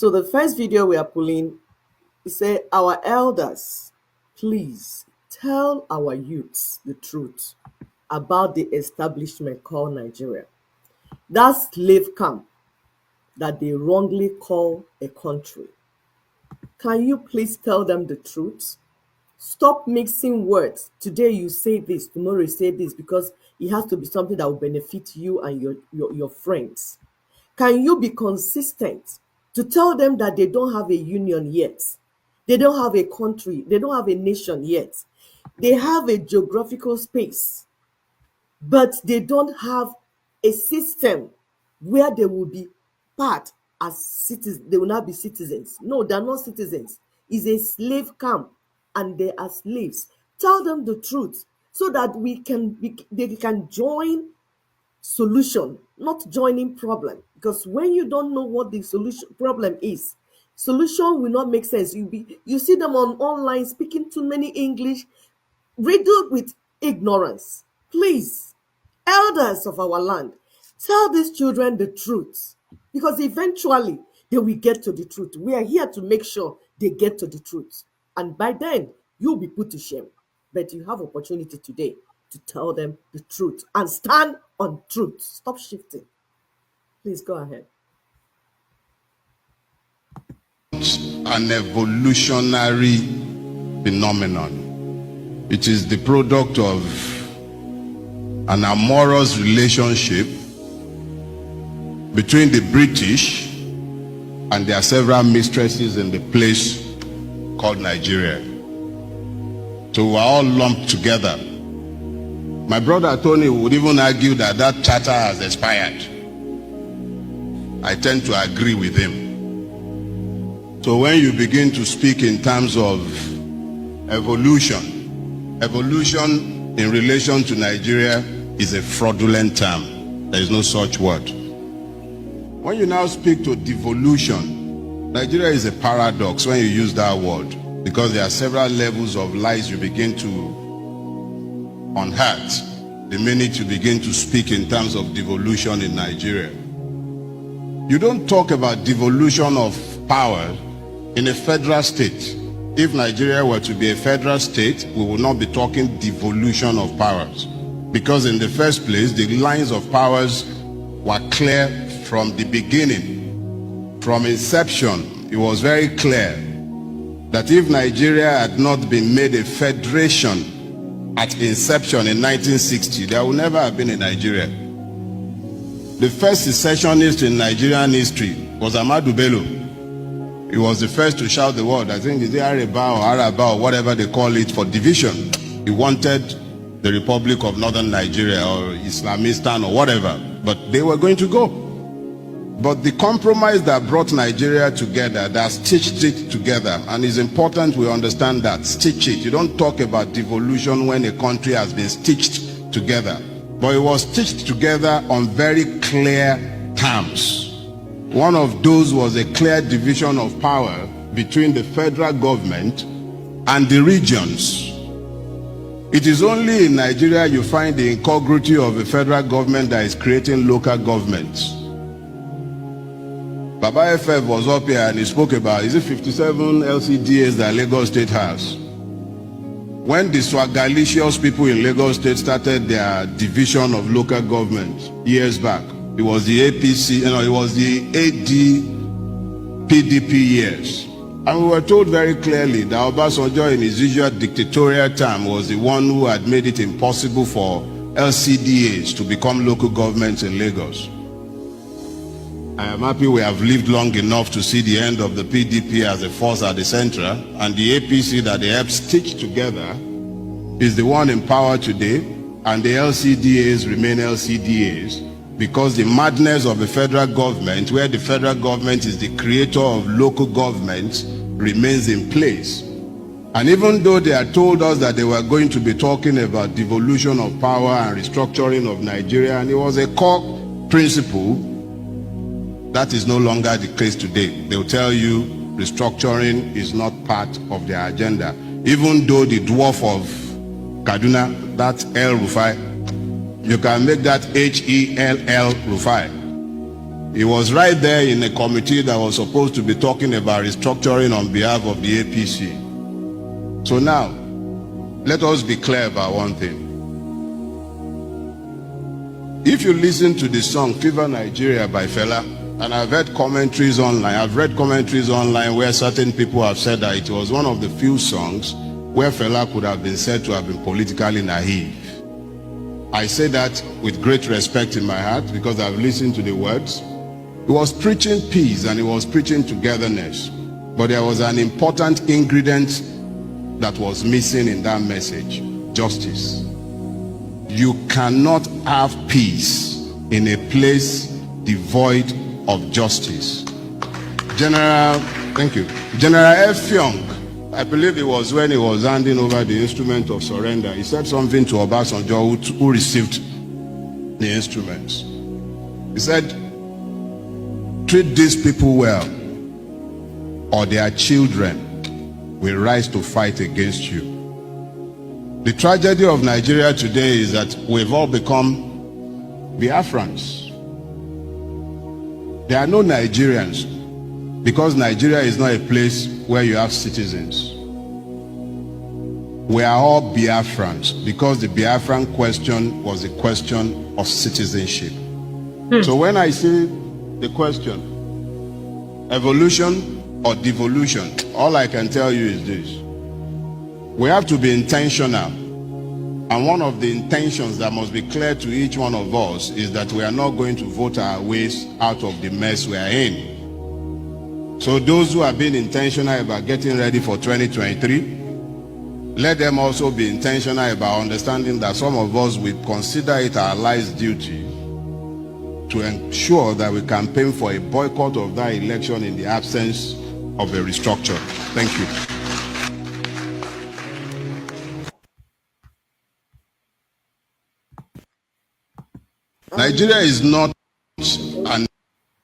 So the first video we are pulling, it said, our elders, please tell our youths the truth about the establishment called Nigeria. That slave camp that they wrongly call a country. Can you please tell them the truth? Stop mixing words. Today you say this, tomorrow you say this, because it has to be something that will benefit you and your friends. Can you be consistent to tell them that they don't have a union yet? They don't have a country. They don't have a nation yet. They have a geographical space, but they don't have a system where they will be part as citizens. They will not be citizens. No, they're not citizens. It's a slave camp and they are slaves. Tell them the truth so that they can join solution, not joining problem. Because when you don't know what the problem is, solution will not make sense. You see them online speaking too many English, riddled with ignorance. Please, elders of our land, tell these children the truth, because eventually they will get to the truth. We are here to make sure they get to the truth, and by then you'll be put to shame. But you have opportunity today to tell them the truth and stand on truth. Stop shifting. Please go ahead. An evolutionary phenomenon. It is the product of an amorous relationship between the British and their several mistresses in the place called Nigeria. So we're all lumped together. My brother Tony would even argue that that charter has expired. I tend to agree with him. So when you begin to speak in terms of evolution in relation to Nigeria is a fraudulent term. There is no such word. When you now speak to devolution, Nigeria is a paradox when you use that word, because there are several levels of lies you begin to unearth the minute you begin to speak in terms of devolution in Nigeria. You don't talk about devolution of power in a federal state. If Nigeria were to be a federal state, we would not be talking devolution of powers, because in the first place the lines of powers were clear from the beginning. From inception, it was very clear that if Nigeria had not been made a federation at inception in 1960, there would never have been a Nigeria. The first secessionist in Nigerian history was Ahmadu Bello. He was the first to shout the word, I think it's the Araba or whatever they call it, for division. He wanted the Republic of Northern Nigeria or Islamistan or whatever, but they were going to go. But the compromise that brought Nigeria together, that stitched it together, and it's important we understand that, stitch it. You don't talk about devolution when a country has been stitched together. But it was stitched together on very clear terms. One of those was a clear division of power between the federal government and the regions. It is only in Nigeria you find the incongruity of a federal government that is creating local governments. Baba FF was up here and he spoke about, is it 57 LCDAs that Lagos State has? When the swagalicious people in Lagos State started their division of local government years back, it was the APC, it was the AD PDP years. And we were told very clearly that Obasanjo in his usual dictatorial term was the one who had made it impossible for LCDAs to become local governments in Lagos. I am happy we have lived long enough to see the end of the PDP as a force at the center, and the APC that they have stitched together is the one in power today, and the LCDAs remain LCDAs because the madness of the federal government, where the federal government is the creator of local governments, remains in place. And even though they had told us that they were going to be talking about devolution of power and restructuring of Nigeria, and it was a core principle, that is no longer the case today. They'll tell you restructuring is not part of their agenda. Even though the dwarf of Kaduna, that's El Rufai, you can make that Hell Rufai. He was right there in a committee that was supposed to be talking about restructuring on behalf of the APC. So now, let us be clear about one thing. If you listen to the song Fever Nigeria by Fela, and I've heard commentaries online, I've read commentaries online where certain people have said that it was one of the few songs where Fela could have been said to have been politically naive. I say that with great respect in my heart because I've listened to the words. He was preaching peace and he was preaching togetherness. But there was an important ingredient that was missing in that message: justice. You cannot have peace in a place devoid of justice. Thank you. General F. Young, I believe it was when he was handing over the instrument of surrender, he said something to Obasanjo who received the instruments. He said, treat these people well, or their children will rise to fight against you. The tragedy of Nigeria today is that we've all become Biafrans. There are no Nigerians because Nigeria is not a place where you have citizens. We are all Biafrans because the Biafran question was a question of citizenship. So when I say the question, evolution or devolution, all I can tell you is this: we have to be intentional, and one of the intentions that must be clear to each one of us is that we are not going to vote our ways out of the mess we are in. So those who have been intentional about getting ready for 2023, let them also be intentional about understanding that some of us will consider it our life's duty to ensure that we campaign for a boycott of that election in the absence of a restructure. Thank you. Nigeria is not an...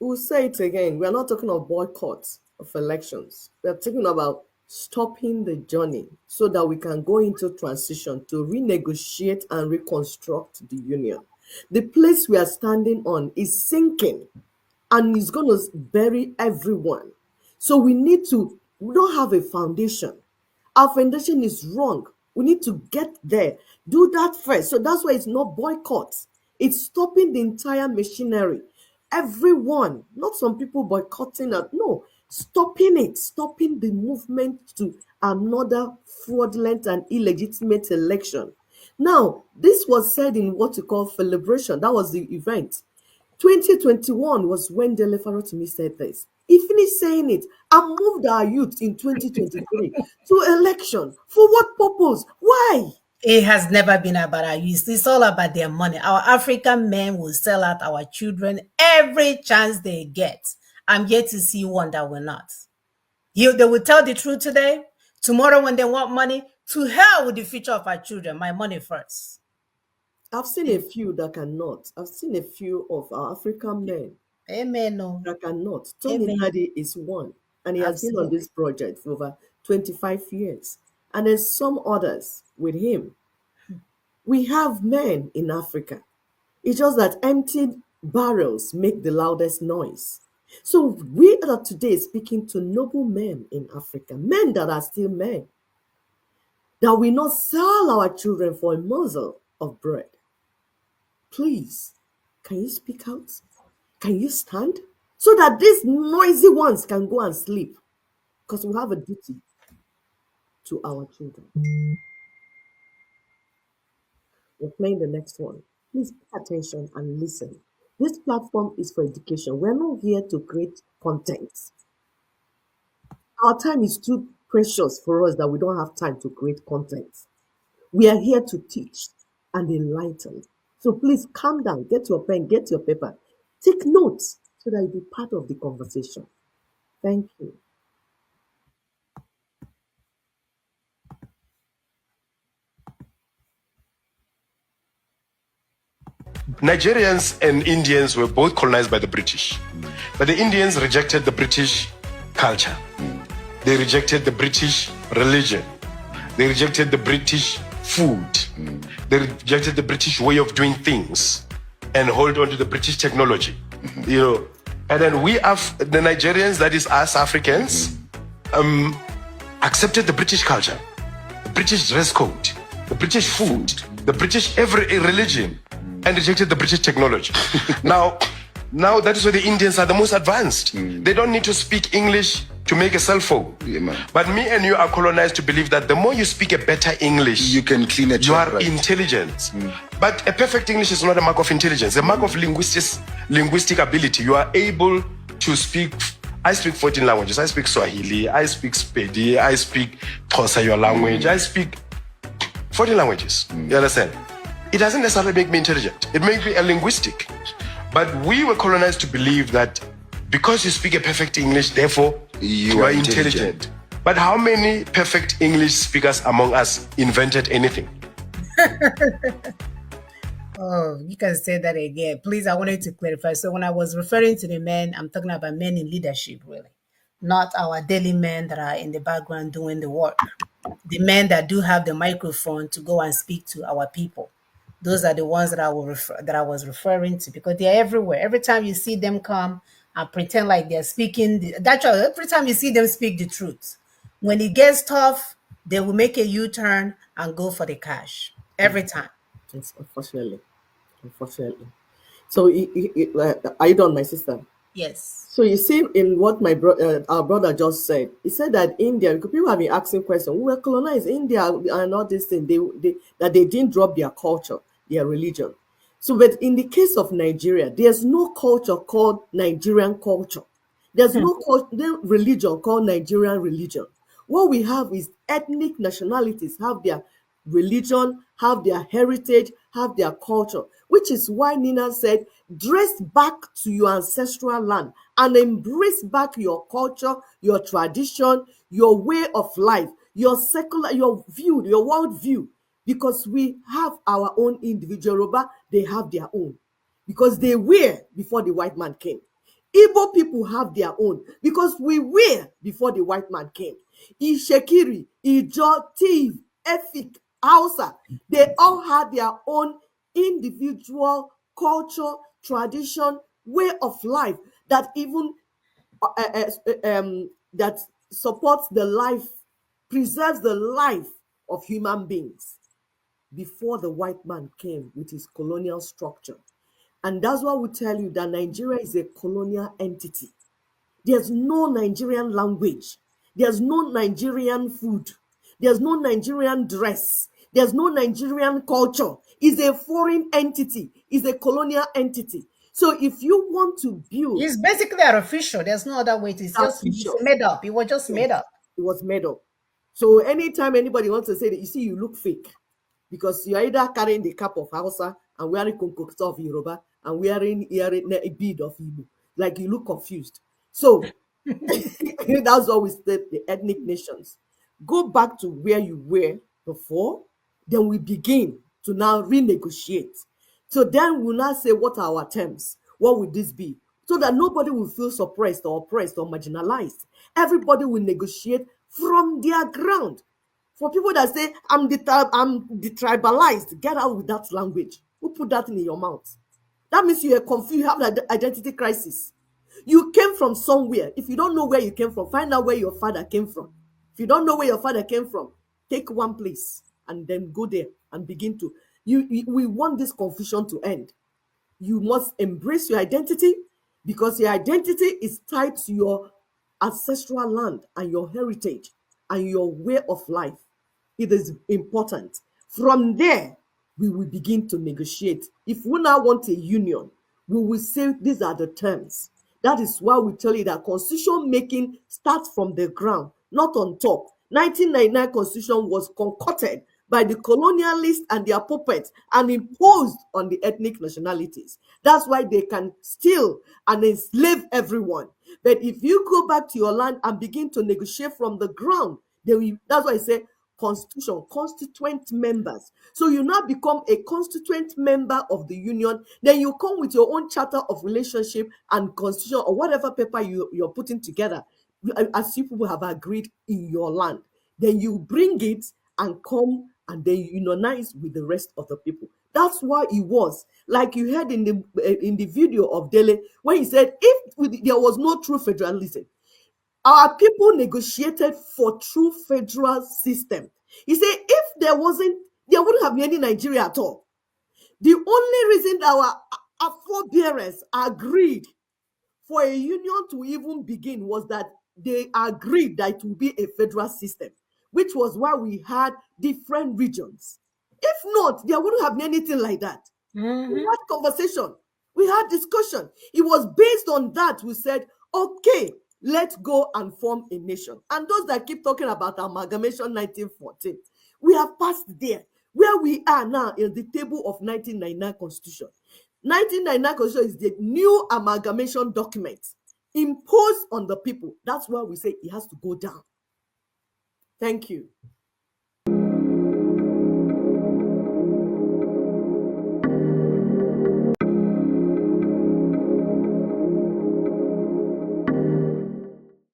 We'll say it again. We are not talking of boycotts of elections. We are talking about stopping the journey so that we can go into transition to renegotiate and reconstruct the union. The place we are standing on is sinking and it's going to bury everyone. So we don't have a foundation. Our foundation is wrong. We need to get there. Do that first. So that's why it's not boycotts. It's stopping the entire machinery. Everyone, not some people boycotting it. No, stopping it, stopping the movement to another fraudulent and illegitimate election. Now, this was said in what you call celebration. That was the event. 2021 was when Dele Farotimi said this. He finished saying it and moved our youth in 2023 to election. For what purpose? Why? It has never been about our youth. It's all about their money. Our African men will sell out our children every chance they get. I'm yet to see one that will not. They will tell the truth today. Tomorrow when they want money, to hell with the future of our children. My money first. I've seen a few that cannot. I've seen a few of our African men that cannot. Tony Nadi is one, and he has been on this project for over 25 years. And there's some others with him. We have men in Africa. It's just that empty barrels make the loudest noise. So we are today speaking to noble men in Africa, men that are still men, that will not sell our children for a morsel of bread. Please, can you speak out? Can you stand? So that these noisy ones can go and sleep. Because we have a duty to our children. We're playing the next one. Please pay attention and listen. This platform is for education. We're not here to create content. Our time is too precious for us that we don't have time to create content. We are here to teach and enlighten. So please calm down, get your pen, get your paper. Take notes so that you'll be part of the conversation. Thank you. Nigerians and Indians were both colonized by the British. But the Indians rejected the British culture. They rejected the British religion. They rejected the British food. They rejected the British way of doing things and hold on to the British technology. You know, And then we have the Nigerians, that is us Africans, accepted the British culture, the British dress code, the British food, the British every religion, and rejected the British technology. now that is why the Indians are the most advanced. They don't need to speak English to make a cell phone. But me and you are colonized to believe that the more you speak a better English, You can clean it. you are intelligent. But a perfect English is not a mark of intelligence. A mark of linguistic ability. You are able to speak. I speak 14 languages. I speak Swahili. I speak Spedi. I speak Xhosa, your language. I speak 14 languages. You understand? It doesn't necessarily make me intelligent. It makes me a linguistic. But we were colonized to believe that because you speak a perfect English, therefore you are intelligent. But how many perfect English speakers among us invented anything? Oh, you can say that again. Please, I wanted to clarify. So when I was referring to the men, I'm talking about men in leadership, really. Not our daily men that are in the background doing the work. The men that do have the microphone to go and speak to our people. Those are the ones that I was referring to, because they're everywhere. Every time you see them come and pretend like they're speaking, every time you see them speak the truth. When it gets tough, they will make a U-turn and go for the cash. Every time. It's unfortunately. So, are you done, my sister? Yes. So you see, in what our brother just said, he said that India, because people have been asking questions, we were colonized India and all this thing, that they didn't drop their culture, their religion. So, but in the case of Nigeria, there's no culture called Nigerian culture. There's no religion called Nigerian religion. What we have is ethnic nationalities have their religion, have their heritage, have their culture, which is why Nina said, dress back to your ancestral land and embrace back your culture, your tradition, your way of life, your secular, your view, your world view, because we have our own individual. Yoruba, they have their own, because they were before the white man came. Igbo people have their own, because we were before the white man came. Ishekiri, Ijo, Tiv, Efik, Hausa, they all had their own individual culture, tradition, way of life that even that supports the life, preserves the life of human beings before the white man came with his colonial structure. And that's why we tell you that Nigeria is a colonial entity. There's no Nigerian language. There's no Nigerian food. There's no Nigerian dress. There's no Nigerian culture. It's a foreign entity. It's a colonial entity. So if you want to build... It's basically artificial. There's no other way. It's just made up. It was just made up. It was made up. So anytime anybody wants to say that, you see, you look fake. Because you're either carrying the cap of Hausa and wearing konkokta of Yoruba and wearing a bead of Igbo. Like, you look confused. So that's always the ethnic nations. Go back to where you were before, then we begin to now renegotiate. So then we'll now say, what are our terms? What would this be? So that nobody will feel suppressed or oppressed or marginalized. Everybody will negotiate from their ground. For people that say, I'm detribalized, get out with that language. Who put that in your mouth? That means you are confused, you have an identity crisis. You came from somewhere. If you don't know where you came from, find out where your father came from. If you don't know where your father came from, take one place and then go there and begin to... We want this confusion to end. You must embrace your identity, because your identity is tied to your ancestral land and your heritage and your way of life. It is important. From there, we will begin to negotiate. If we now want a union, we will say these are the terms. That is why we tell you that constitution making starts from the ground, not on top. 1999 constitution was concocted by the colonialists and their puppets and imposed on the ethnic nationalities. That's why they can steal and enslave everyone. But if you go back to your land and begin to negotiate from the ground, that's why I say constitution, constituent members. So you now become a constituent member of the union. Then you come with your own charter of relationship and constitution or whatever paper you're putting together, as you people have agreed in your land. Then you bring it and come and then unionize with the rest of the people. That's why it was. Like you heard in the video of Dele, when he said, if there was no true federalism, our people negotiated for true federal system. He said, if there wouldn't have been any Nigeria at all. The only reason our forebearers agreed for a union to even begin was that they agreed that it would be a federal system, which was why we had different regions. If not, there wouldn't have been anything like that. We had conversation, we had discussion. It was based on that we said, okay, let's go and form a nation. And those that keep talking about amalgamation 1914, we have passed there. Where we are now is the table of 1999 Constitution. 1999 Constitution is the new amalgamation document imposed on the people. That's why we say it has to go down. Thank you.